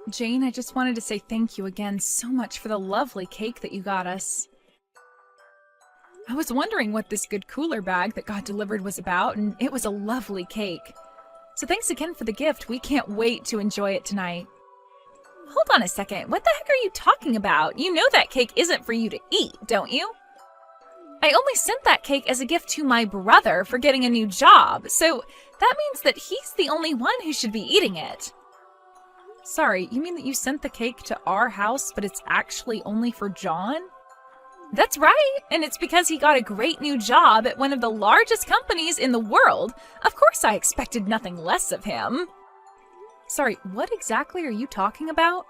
Jane, I just wanted to say thank you again so much for the lovely cake that you got us. I was wondering what this good cooler bag that got delivered was about, and it was a lovely cake. So thanks again for the gift. We can't wait to enjoy it tonight. Hold on a second. What the heck are you talking about? You know that cake isn't for you to eat, don't you? I only sent that cake as a gift to my brother for getting a new job, so that means that he's the only one who should be eating it. Sorry, you mean that you sent the cake to our house, but it's actually only for John? That's right, and it's because he got a great new job at one of the largest companies in the world. Of course I expected nothing less of him. Sorry, what exactly are you talking about?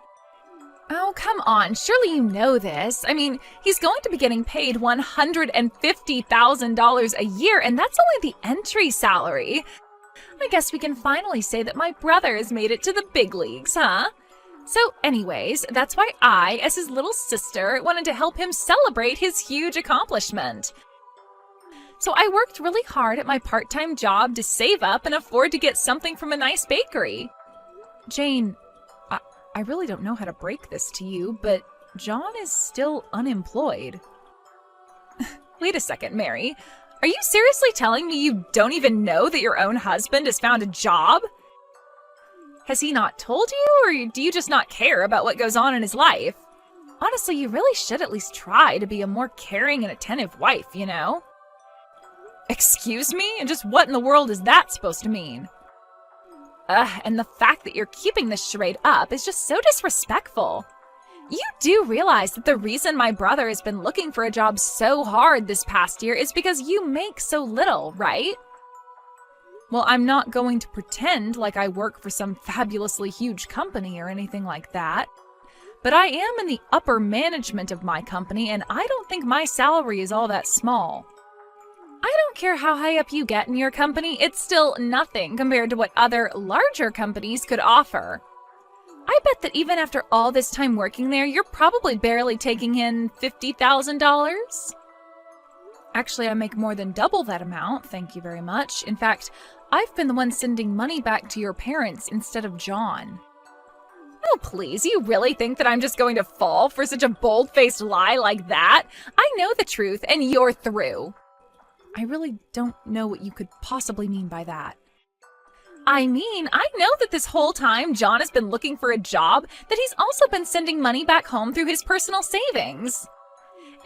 Oh, come on, surely you know this. I mean, he's going to be getting paid $150,000 a year, and that's only the entry salary. I guess we can finally say that my brother has made it to the big leagues, huh? So anyways, that's why I, as his little sister, wanted to help him celebrate his huge accomplishment. So I worked really hard at my part-time job to save up and afford to get something from a nice bakery. Jane, I really don't know how to break this to you, but John is still unemployed. Wait a second, Mary. Are you seriously telling me you don't even know that your own husband has found a job? Has he not told you, or do you just not care about what goes on in his life? Honestly, you really should at least try to be a more caring and attentive wife, you know? Excuse me? And just what in the world is that supposed to mean? And the fact that you're keeping this charade up is just so disrespectful. You do realize that the reason my brother has been looking for a job so hard this past year is because you make so little, right? Well, I'm not going to pretend like I work for some fabulously huge company or anything like that. But I am in the upper management of my company, and I don't think my salary is all that small. I don't care how high up you get in your company, it's still nothing compared to what other larger companies could offer. I bet that even after all this time working there, you're probably barely taking in $50,000. Actually, I make more than double that amount, thank you very much. In fact, I've been the one sending money back to your parents instead of John. Oh, please, you really think that I'm just going to fall for such a bold-faced lie like that? I know the truth, and you're through. I really don't know what you could possibly mean by that. I mean, I know that this whole time John has been looking for a job, that he's also been sending money back home through his personal savings.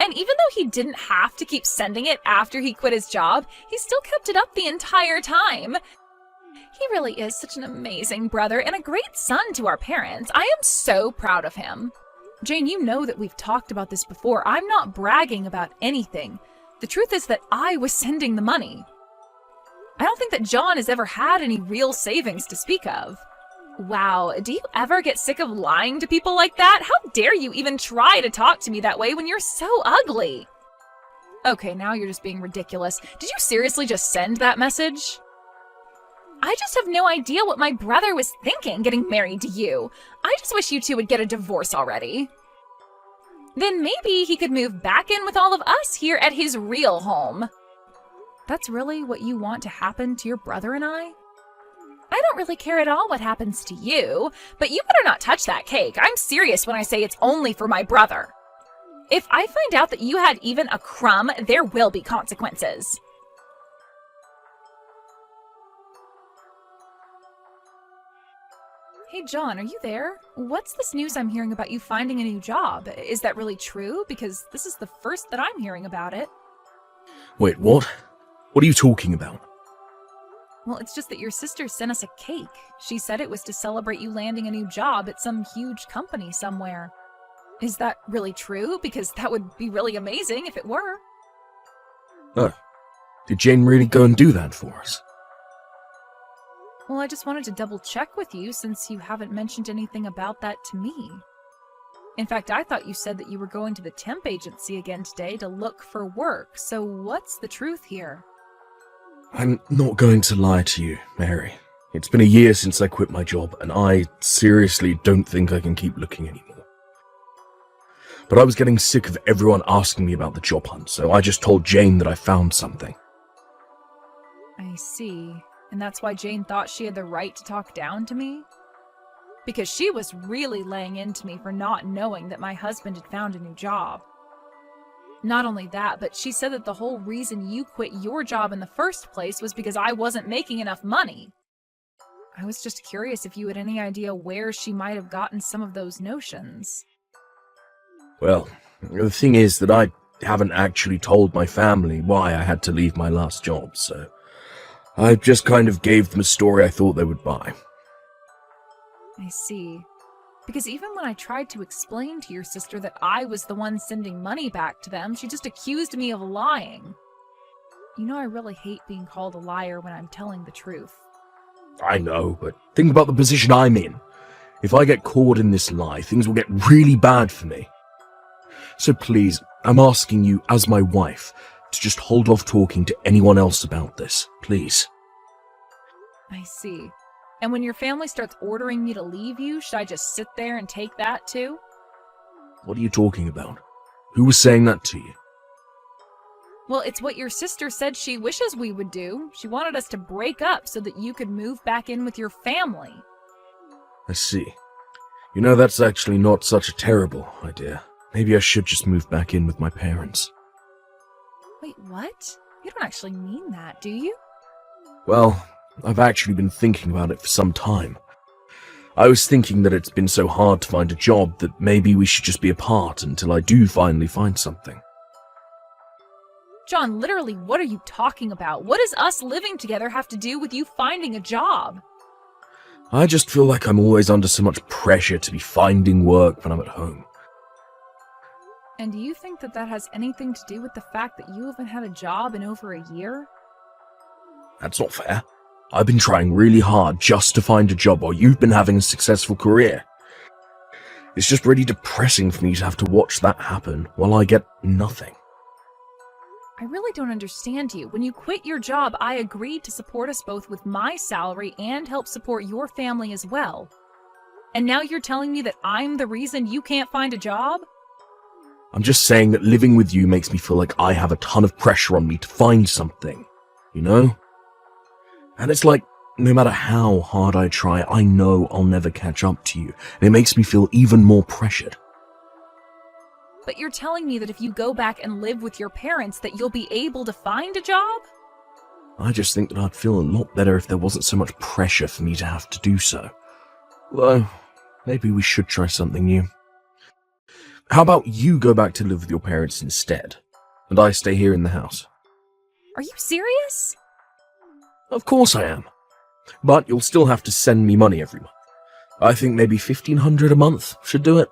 And even though he didn't have to keep sending it after he quit his job, he still kept it up the entire time. He really is such an amazing brother and a great son to our parents. I am so proud of him. Jane, you know that we've talked about this before. I'm not bragging about anything. The truth is that I was sending the money. I don't think that John has ever had any real savings to speak of. Wow, do you ever get sick of lying to people like that? How dare you even try to talk to me that way when you're so ugly? Okay, now you're just being ridiculous. Did you seriously just send that message? I just have no idea what my brother was thinking getting married to you. I just wish you two would get a divorce already. Then maybe he could move back in with all of us here at his real home. That's really what you want to happen to your brother and I? I don't really care at all what happens to you, but you better not touch that cake. I'm serious when I say it's only for my brother. If I find out that you had even a crumb, there will be consequences. Hey, John, are you there? What's this news I'm hearing about you finding a new job? Is that really true? Because this is the first that I'm hearing about it. Wait, what? What are you talking about? Well, it's just that your sister sent us a cake. She said it was to celebrate you landing a new job at some huge company somewhere. Is that really true? Because that would be really amazing if it were. Oh, did Jane really go and do that for us? Well, I just wanted to double check with you since you haven't mentioned anything about that to me. In fact, I thought you said that you were going to the temp agency again today to look for work, so what's the truth here? I'm not going to lie to you, Mary. It's been a year since I quit my job, and I seriously don't think I can keep looking anymore. But I was getting sick of everyone asking me about the job hunt, so I just told Jane that I found something. I see. And that's why Jane thought she had the right to talk down to me? because she was really laying into me for not knowing that my husband had found a new job. Not only that, but she said that the whole reason you quit your job in the first place was because I wasn't making enough money. I was just curious if you had any idea where she might have gotten some of those notions. Well, the thing is that I haven't actually told my family why I had to leave my last job, so I just kind of gave them a story I thought they would buy. I see. Because even when I tried to explain to your sister that I was the one sending money back to them, she just accused me of lying. You know I really hate being called a liar when I'm telling the truth. I know, but think about the position I'm in. If I get caught in this lie, things will get really bad for me. So please, I'm asking you, as my wife, to just hold off talking to anyone else about this, please. I see. And when your family starts ordering me to leave you, should I just sit there and take that too? What are you talking about? Who was saying that to you? Well, it's what your sister said she wishes we would do. She wanted us to break up so that you could move back in with your family. I see. You know, that's actually not such a terrible idea. Maybe I should just move back in with my parents. Wait, what? You don't actually mean that, do you? Well, I've actually been thinking about it for some time. I was thinking that it's been so hard to find a job that maybe we should just be apart until I do finally find something. John, literally, what are you talking about? What does us living together have to do with you finding a job? I just feel like I'm always under so much pressure to be finding work when I'm at home. And do you think that that has anything to do with the fact that you haven't had a job in over a year? That's not fair. I've been trying really hard just to find a job while you've been having a successful career. It's just really depressing for me to have to watch that happen while I get nothing. I really don't understand you. When you quit your job, I agreed to support us both with my salary and help support your family as well. And now you're telling me that I'm the reason you can't find a job? I'm just saying that living with you makes me feel like I have a ton of pressure on me to find something, you know? And it's like, no matter how hard I try, I know I'll never catch up to you, and it makes me feel even more pressured. But you're telling me that if you go back and live with your parents that you'll be able to find a job? I just think that I'd feel a lot better if there wasn't so much pressure for me to have to do so. Well, maybe we should try something new. How about you go back to live with your parents instead, and I stay here in the house? Are you serious? Of course I am. But you'll still have to send me money every month. I think maybe $1,500 a month should do it.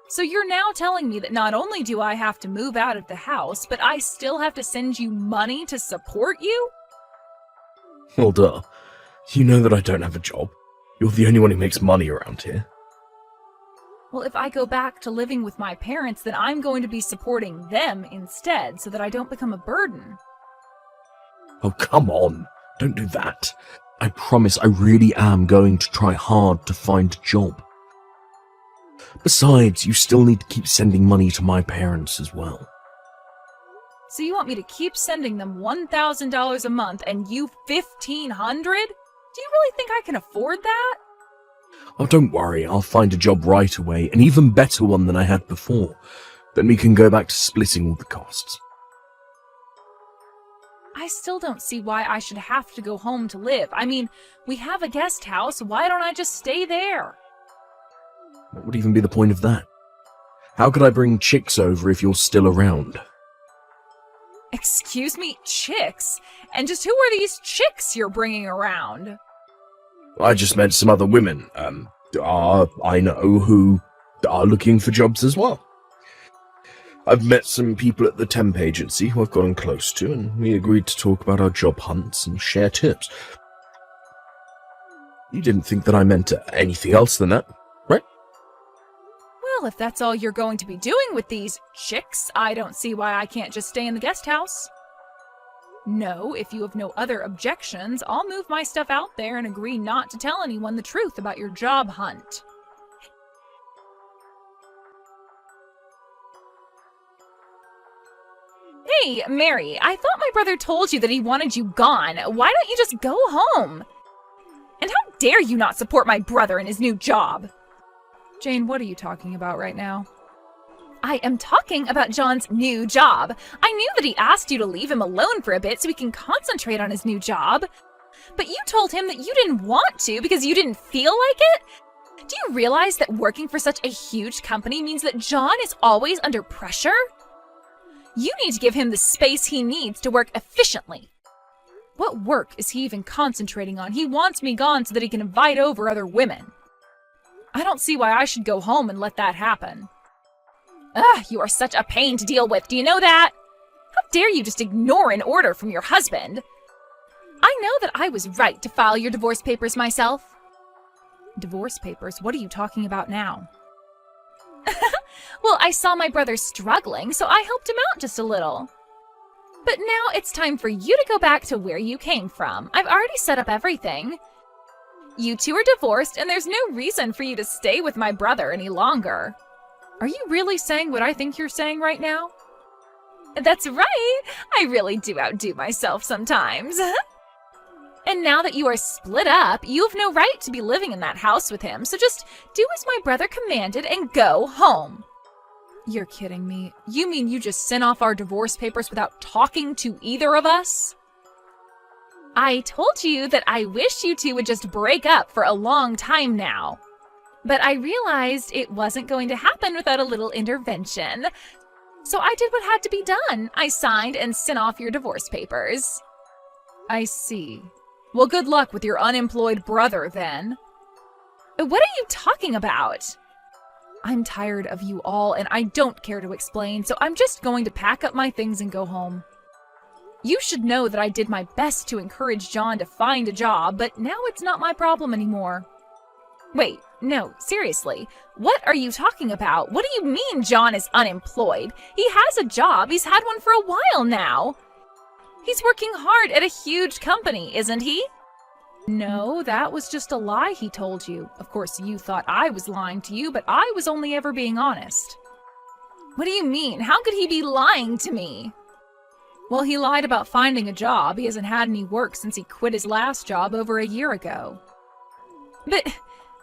So you're now telling me that not only do I have to move out of the house, but I still have to send you money to support you? Well, duh. You know that I don't have a job. You're the only one who makes money around here. Well, if I go back to living with my parents, then I'm going to be supporting them instead, so that I don't become a burden. Oh, come on. Don't do that. I promise I really am going to try hard to find a job. Besides, you still need to keep sending money to my parents as well. So you want me to keep sending them $1,000 a month and you $1,500? Do you really think I can afford that? Oh, don't worry, I'll find a job right away, an even better one than I had before. Then we can go back to splitting all the costs. I still don't see why I should have to go home to live. I mean, we have a guest house, why don't I just stay there? What would even be the point of that? How could I bring chicks over if you're still around? Excuse me, chicks? And just who are these chicks you're bringing around? I just met some other women, I know, who are looking for jobs as well. I've met some people at the temp agency who I've gotten close to, and we agreed to talk about our job hunts and share tips. You didn't think that I meant anything else than that, right? Well, if that's all you're going to be doing with these chicks, I don't see why I can't just stay in the guest house. No, if you have no other objections, I'll move my stuff out there and agree not to tell anyone the truth about your job hunt. Hey, Mary, I thought my brother told you that he wanted you gone. Why don't you just go home? And how dare you not support my brother in his new job? Jane, what are you talking about right now? I am talking about John's new job. I knew that he asked you to leave him alone for a bit so he can concentrate on his new job. But you told him that you didn't want to because you didn't feel like it? Do you realize that working for such a huge company means that John is always under pressure? You need to give him the space he needs to work efficiently. What work is he even concentrating on? He wants me gone so that he can invite over other women. I don't see why I should go home and let that happen. Ugh, you are such a pain to deal with, do you know that? How dare you just ignore an order from your husband? I know that I was right to file your divorce papers myself. Divorce papers? What are you talking about now? Well, I saw my brother struggling, so I helped him out just a little. But now it's time for you to go back to where you came from. I've already set up everything. You two are divorced, and there's no reason for you to stay with my brother any longer. Are you really saying what I think you're saying right now? That's right. I really do outdo myself sometimes. And now that you are split up, you have no right to be living in that house with him, so just do as my brother commanded and go home. You're kidding me. You mean you just sent off our divorce papers without talking to either of us? I told you that I wish you two would just break up for a long time now. But I realized it wasn't going to happen without a little intervention. So I did what had to be done. I signed and sent off your divorce papers. I see. Well, good luck with your unemployed brother, then. What are you talking about? I'm tired of you all, and I don't care to explain, so I'm just going to pack up my things and go home. You should know that I did my best to encourage John to find a job, but now it's not my problem anymore. Wait, no, seriously. What are you talking about? What do you mean John is unemployed? He has a job. He's had one for a while now. He's working hard at a huge company, isn't he? No, that was just a lie he told you. Of course, you thought I was lying to you, but I was only ever being honest. What do you mean? How could he be lying to me? Well, he lied about finding a job. He hasn't had any work since he quit his last job over a year ago. But,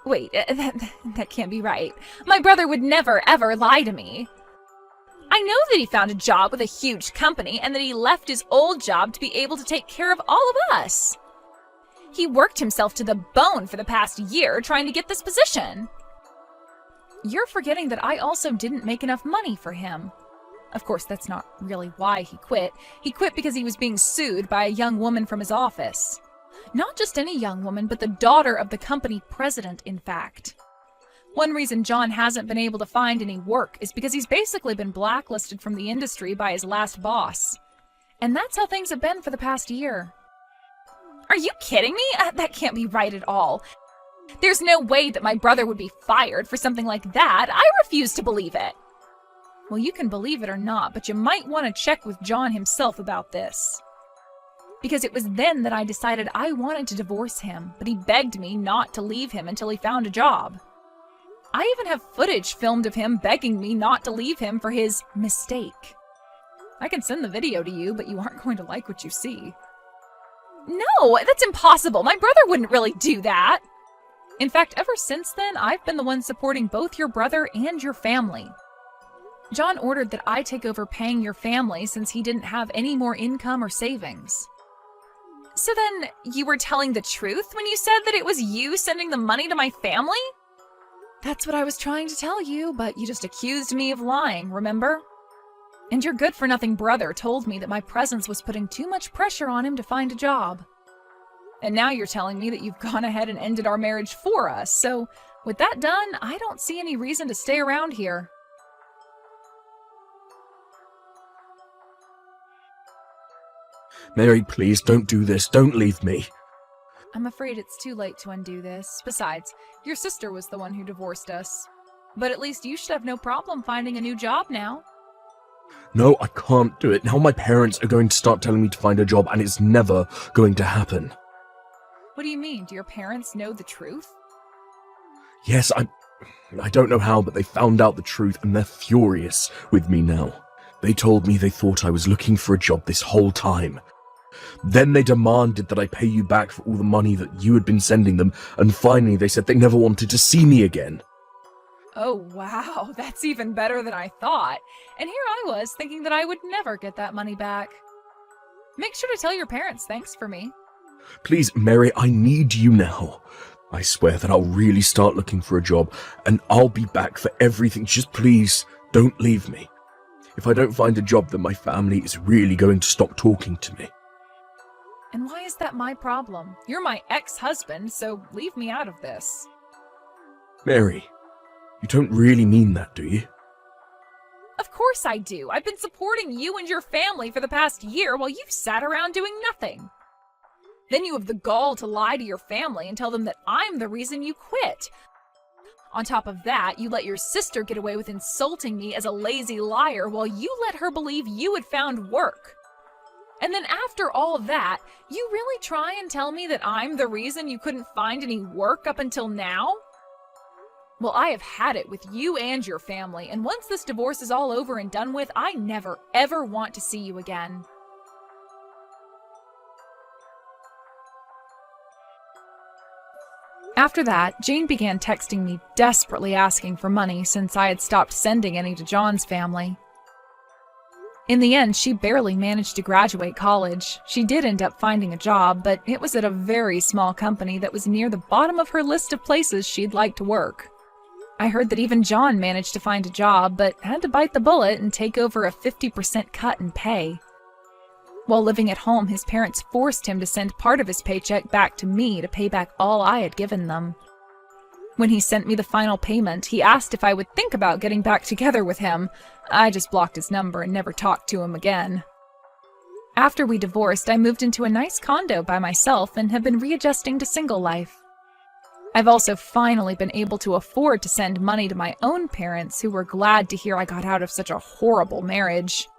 wait, that can't be right. My brother would never, ever lie to me. I know that he found a job with a huge company and that he left his old job to be able to take care of all of us. He worked himself to the bone for the past year trying to get this position. You're forgetting that I also didn't make enough money for him. Of course, that's not really why he quit. He quit because he was being sued by a young woman from his office. Not just any young woman, but the daughter of the company president, in fact. One reason John hasn't been able to find any work is because he's basically been blacklisted from the industry by his last boss. And that's how things have been for the past year. Are you kidding me? That can't be right at all. There's no way that my brother would be fired for something like that. I refuse to believe it. Well, you can believe it or not, but you might want to check with John himself about this. Because it was then that I decided I wanted to divorce him, but he begged me not to leave him until he found a job. I even have footage filmed of him begging me not to leave him for his mistake. I can send the video to you, but you aren't going to like what you see. No, that's impossible. My brother wouldn't really do that. In fact, ever since then, I've been the one supporting both your brother and your family. John ordered that I take over paying your family since he didn't have any more income or savings. So then, you were telling the truth when you said that it was you sending the money to my family? That's what I was trying to tell you, but you just accused me of lying, remember? And your good-for-nothing brother told me that my presence was putting too much pressure on him to find a job. And now you're telling me that you've gone ahead and ended our marriage for us, so with that done, I don't see any reason to stay around here. Mary, please, don't do this. Don't leave me. I'm afraid it's too late to undo this. Besides, your sister was the one who divorced us. But at least you should have no problem finding a new job now. No, I can't do it. Now my parents are going to start telling me to find a job, and it's never going to happen. What do you mean? Do your parents know the truth? Yes, I don't know how, but they found out the truth, and they're furious with me now. They told me they thought I was looking for a job this whole time, Then they demanded that I pay you back for all the money that you had been sending them, and finally they said they never wanted to see me again. Oh, wow, that's even better than I thought. And here I was thinking that I would never get that money back. Make sure to tell your parents thanks for me. Please, Mary, I need you now. I swear that I'll really start looking for a job, and I'll be back for everything. Just please, don't leave me. If I don't find a job, then my family is really going to stop talking to me. And why is that my problem? You're my ex-husband, so leave me out of this. Mary, you don't really mean that, do you? Of course I do. I've been supporting you and your family for the past year while you've sat around doing nothing. Then you have the gall to lie to your family and tell them that I'm the reason you quit. On top of that, you let your sister get away with insulting me as a lazy liar while you let her believe you had found work. And then after all of that, you really try and tell me that I'm the reason you couldn't find any work up until now? Well, I have had it with you and your family, and once this divorce is all over and done with, I never, ever want to see you again. After that, Jane began texting me, desperately asking for money since I had stopped sending any to John's family. In the end, she barely managed to graduate college. She did end up finding a job, but it was at a very small company that was near the bottom of her list of places she'd like to work. I heard that even John managed to find a job, but had to bite the bullet and take over a 50% cut in pay. While living at home, his parents forced him to send part of his paycheck back to me to pay back all I had given them. When he sent me the final payment, he asked if I would think about getting back together with him. I just blocked his number and never talked to him again. After we divorced, I moved into a nice condo by myself and have been readjusting to single life. I've also finally been able to afford to send money to my own parents, who were glad to hear I got out of such a horrible marriage.